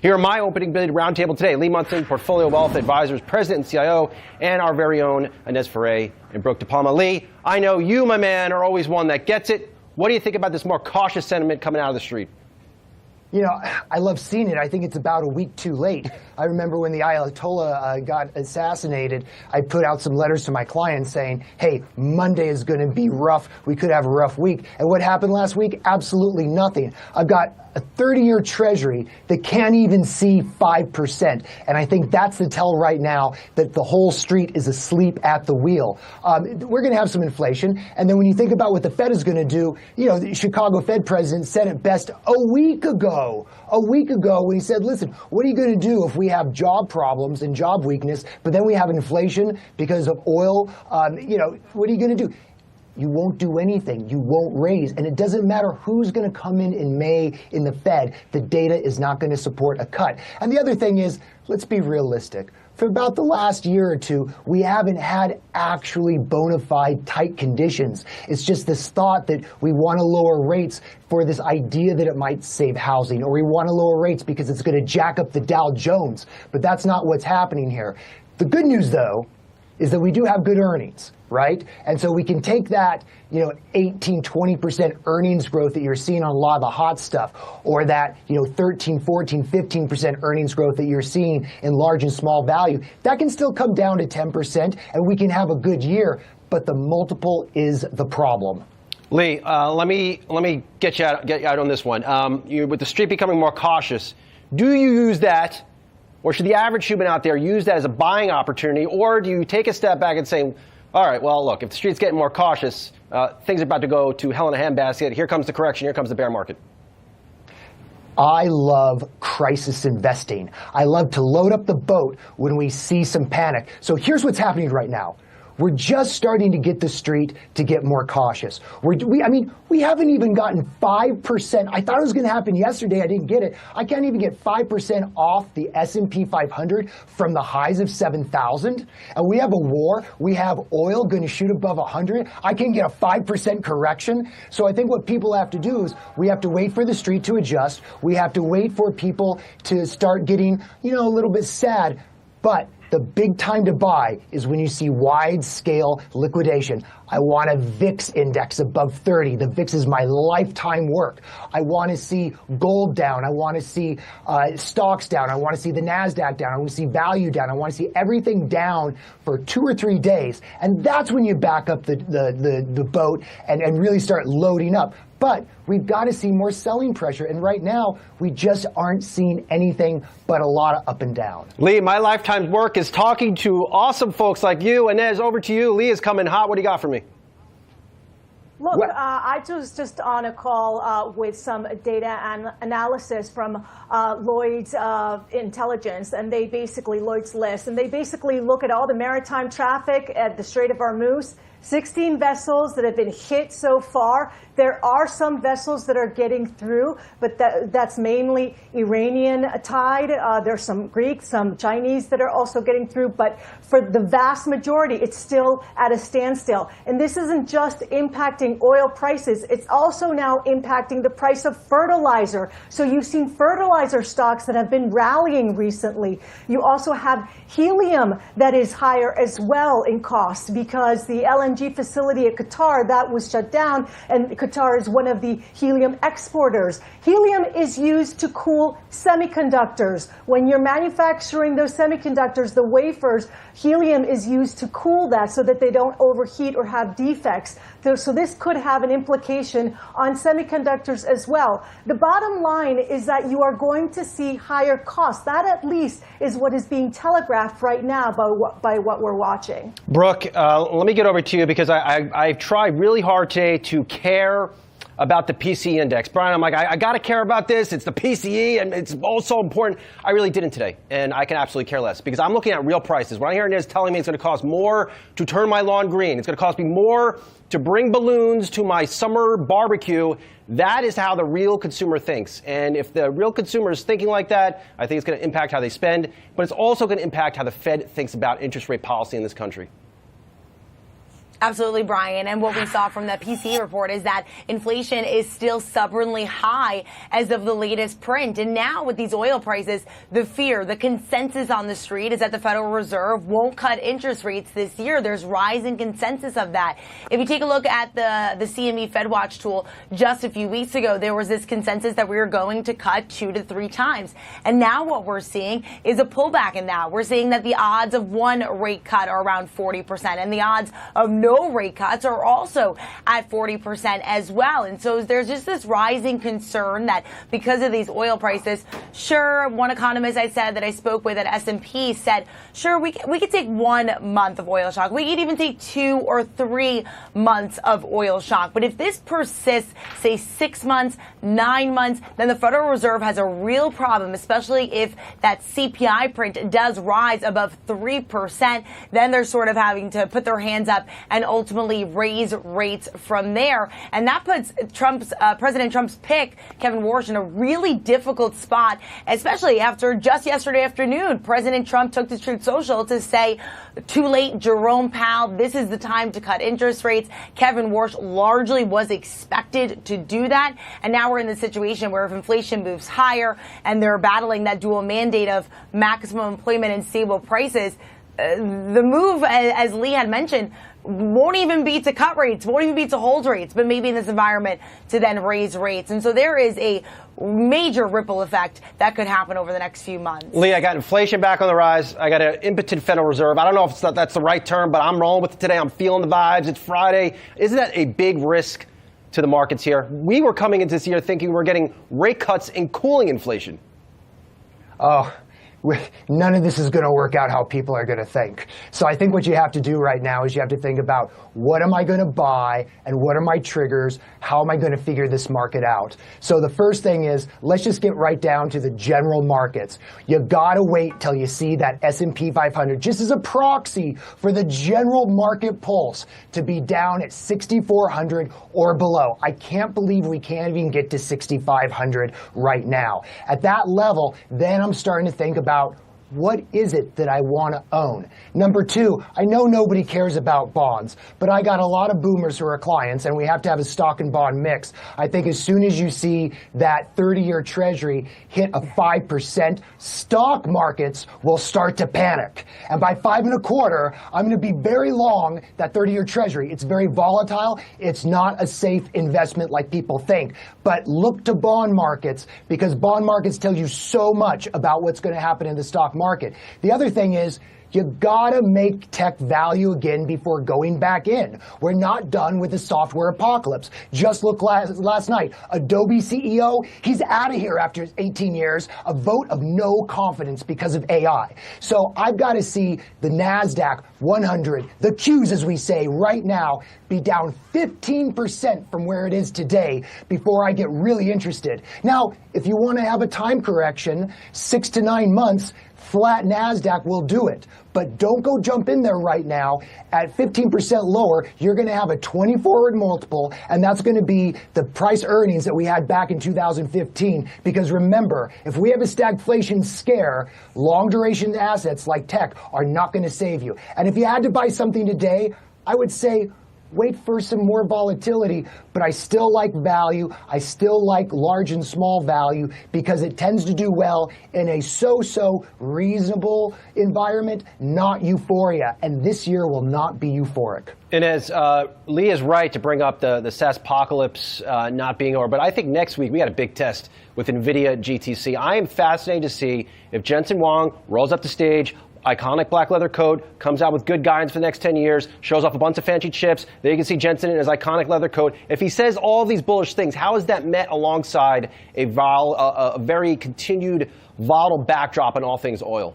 Here are my opening bid roundtable today. Lee Munson, Portfolio Wealth Advisors, President and CIO, and our very own Inez Ferre and Brooke DePalma. Lee, I know you, my man, are always one that gets it. What do you think about this more cautious sentiment coming out of the street? You know, I love seeing it. I think it's about a week too late. I remember when the Ayatollah got assassinated, I put out some letters to my clients saying, hey, Monday is going to be rough. We could have a rough week. And what happened last week? Absolutely nothing. I've got a 30-year treasury that can't even see 5%. And I think that's the tell right now that the whole street is asleep at the wheel. We're going to have some inflation. And then when you think about what the Fed is going to do, you know, the Chicago Fed president said it best a week ago when he said, listen, what are you going to do if we have job problems and job weakness, but then we have inflation because of oil? You know, what are you going to do? You won't do anything. You won't raise. And it doesn't matter who's going to come in May in the Fed. The data is not going to support a cut. And the other thing is, let's be realistic. For about the last year or two, we haven't had actually bona fide tight conditions. It's just this thought that we want to lower rates for this idea that it might save housing, or we want to lower rates because it's going to jack up the Dow Jones. But that's not what's happening here. The good news, though, is that we do have good earnings, right? And so we can take that, you know, 18, 20% earnings growth that you're seeing on a lot of the hot stuff, or that, you know, 13, 14, 15% earnings growth that you're seeing in large and small value. That can still come down to 10%, and we can have a good year, but the multiple is the problem. Lee, let me get you out on this one. With the street becoming more cautious, do you use that, or should the average human out there use that as a buying opportunity, or do you take a step back and say, all right, well, look, if the street's getting more cautious, things are about to go to hell in a handbasket. Here comes the correction. Here comes the bear market. I love crisis investing. I love to load up the boat when we see some panic. So here's what's happening right now. We're just starting to get the street to get more cautious. We haven't even gotten 5%. I thought it was going to happen yesterday. I didn't get it. I can't even get 5% off the S&P 500 from the highs of 7,000. And we have a war. We have oil going to shoot above 100. I can get a 5% correction. So I think what people have to do is we have to wait for the street to adjust. We have to wait for people to start getting, you know, a little bit sad. But the big time to buy is when you see wide-scale liquidation. I want a VIX index above 30. The VIX is my lifetime work. I want to see gold down. I want to see stocks down. I want to see the NASDAQ down. I want to see value down. I want to see everything down for 2 or 3 days. And that's when you back up the boat and really start loading up. But we've got to see more selling pressure. And right now, we just aren't seeing anything but a lot of up and down. Lee, my lifetime's work is talking to awesome folks like you. Inez, over to you. Lee is coming hot. What do you got for me? Look, I was just on a call with some data analysis from Lloyd's Intelligence, and they basically, Lloyd's List, and they basically look at all the maritime traffic at the Strait of Hormuz. 16 vessels that have been hit so far. There are some vessels that are getting through, but that's mainly Iranian tide. There's some Greek, some Chinese that are also getting through, but for the vast majority, it's still at a standstill. And this isn't just impacting oil prices, it's also now impacting the price of fertilizer. So you've seen fertilizer stocks that have been rallying recently. You also have helium that is higher as well in cost because the LNG facility at Qatar, that was shut down, and Qatar is one of the helium exporters. Helium is used to cool semiconductors. When you're manufacturing those semiconductors, the wafers, helium is used to cool that so that they don't overheat or have defects. So this could have an implication on semiconductors as well. The bottom line is that you are going to see higher costs. That at least is what is being telegraphed right now by what we're watching. Brooke, let me get over to you because I've tried really hard today to care about the PCE index. Brian, I'm like, I got to care about this. It's the PCE, and it's also important. I really didn't today, and I can absolutely care less because I'm looking at real prices. What I'm hearing is telling me it's going to cost more to turn my lawn green. It's going to cost me more to bring balloons to my summer barbecue. That is how the real consumer thinks. And if the real consumer is thinking like that, I think it's going to impact how they spend, but it's also going to impact how the Fed thinks about interest rate policy in this country. Absolutely, Brian. And what we saw from the PCE report is that inflation is still stubbornly high as of the latest print. And now with these oil prices, the fear, the consensus on the street is that the Federal Reserve won't cut interest rates this year. There's rising consensus of that. If you take a look at the CME FedWatch tool just a few weeks ago, there was this consensus that we were going to cut 2 to 3 times. And now what we're seeing is a pullback in that. We're seeing that the odds of one rate cut are around 40%, and the odds of no rate cuts are also at 40% as well. And so there's just this rising concern that because of these oil prices, sure, one economist I said that I spoke with at S&P said, sure, we could take 1 month of oil shock. We could even take 2 or 3 months of oil shock. But if this persists, say 6 months, 9 months, then the Federal Reserve has a real problem, especially if that CPI print does rise above 3%. Then they're sort of having to put their hands up and ultimately raise rates from there. And that puts President Trump's pick, Kevin Warsh, in a really difficult spot, especially after just yesterday afternoon, President Trump took to Truth Social to say, too late, Jerome Powell, this is the time to cut interest rates. Kevin Warsh largely was expected to do that. And now we're in the situation where if inflation moves higher and they're battling that dual mandate of maximum employment and stable prices, the move, as Lee had mentioned, won't even be to cut rates, won't even be to hold rates, but maybe in this environment to then raise rates. And so there is a major ripple effect that could happen over the next few months. Lee, I got inflation back on the rise. I got an impotent Federal Reserve. I don't know if that's the right term, but I'm rolling with it today. I'm feeling the vibes. It's Friday. Isn't that a big risk to the markets here? We were coming into this year thinking we're getting rate cuts and cooling inflation. Oh, none of this is going to work out how people are going to think. So I think what you have to do right now is you have to think about what am I going to buy and what are my triggers? How am I going to figure this market out? So the first thing is, let's just get right down to the general markets. You got to wait till you see that S&P 500 just as a proxy for the general market pulse to be down at 6,400 or below. I can't believe we can't even get to 6,500 right now. At that level, then I'm starting to think about what is it that I want to own? Number two, I know nobody cares about bonds, but I got a lot of boomers who are clients, and we have to have a stock and bond mix. I think as soon as you see that 30-year Treasury hit a 5%, stock markets will start to panic. And by 5.25, I'm going to be very long that 30-year Treasury. It's very volatile. It's not a safe investment like people think. But look to bond markets, because bond markets tell you so much about what's going to happen in the stock market. The other thing is, you gotta make tech value again before going back in. We're not done with the software apocalypse. Just look last night. Adobe CEO, he's out of here after 18 years, a vote of no confidence because of AI. So I've got to see the NASDAQ 100, the Qs as we say right now, be down 15% from where it is today before I get really interested. Now, if you want to have a time correction, 6 to 9 months, flat NASDAQ will do it. But don't go jump in there right now. At 15% lower, you're going to have a 20-forward multiple, and that's going to be the price earnings that we had back in 2015. Because remember, if we have a stagflation scare, long-duration assets like tech are not going to save you. And if you had to buy something today, I would say wait for some more volatility, but I still like value. I still like large and small value because it tends to do well in a so-so reasonable environment, not euphoria. And this year will not be euphoric. And as Lee is right to bring up the SaaS apocalypse not being over, but I think next week we got a big test with NVIDIA GTC. I am fascinated to see if Jensen Huang rolls up the stage, iconic black leather coat, comes out with good guidance for the next 10 years, shows off a bunch of fancy chips. There you can see Jensen in his iconic leather coat. If he says all these bullish things, how is that met alongside a very continued volatile backdrop on all things oil?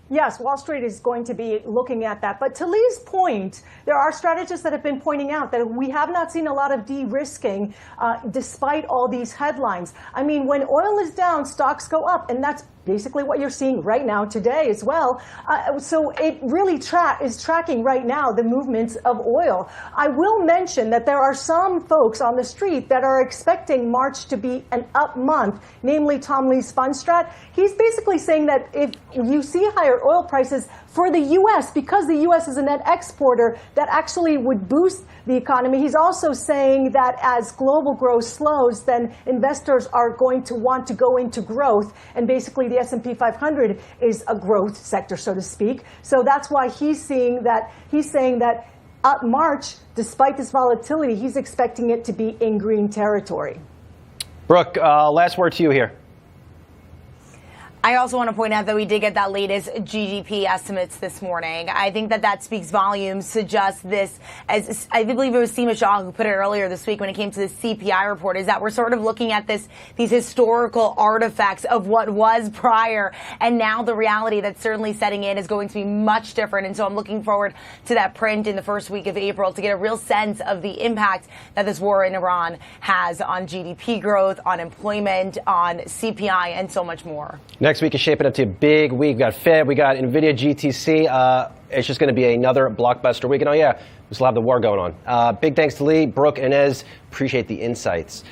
Yes, Wall Street is going to be looking at that. But to Lee's point, there are strategists that have been pointing out that we have not seen a lot of de-risking despite all these headlines. I mean, when oil is down, stocks go up, and that's basically what you're seeing right now today as well. So it really is tracking right now the movements of oil. I will mention that there are some folks on the street that are expecting March to be an up month, namely Tom Lee's Fund Strat. He's basically saying that if you see higher oil prices, for the U.S., because the U.S. is a net exporter, that actually would boost the economy. He's also saying that as global growth slows, then investors are going to want to go into growth. And basically the S&P 500 is a growth sector, so to speak. So that's why he's saying that March, despite this volatility, he's expecting it to be in green territory. Brooke, last word to you here. I also want to point out that we did get that latest GDP estimates this morning. I think that speaks volumes to just this, as I believe it was Seema Shah who put it earlier this week when it came to the CPI report, is that we're sort of looking at these historical artifacts of what was prior, and now the reality that's certainly setting in is going to be much different. And so I'm looking forward to that print in the first week of April to get a real sense of the impact that this war in Iran has on GDP growth, on employment, on CPI, and so much more. Next week is shaping up to a big week. We got Fed, we got NVIDIA, GTC. It's just going to be another blockbuster week. And oh yeah, we still have the war going on. Big thanks to Lee, Brooke, and Ez. Appreciate the insights.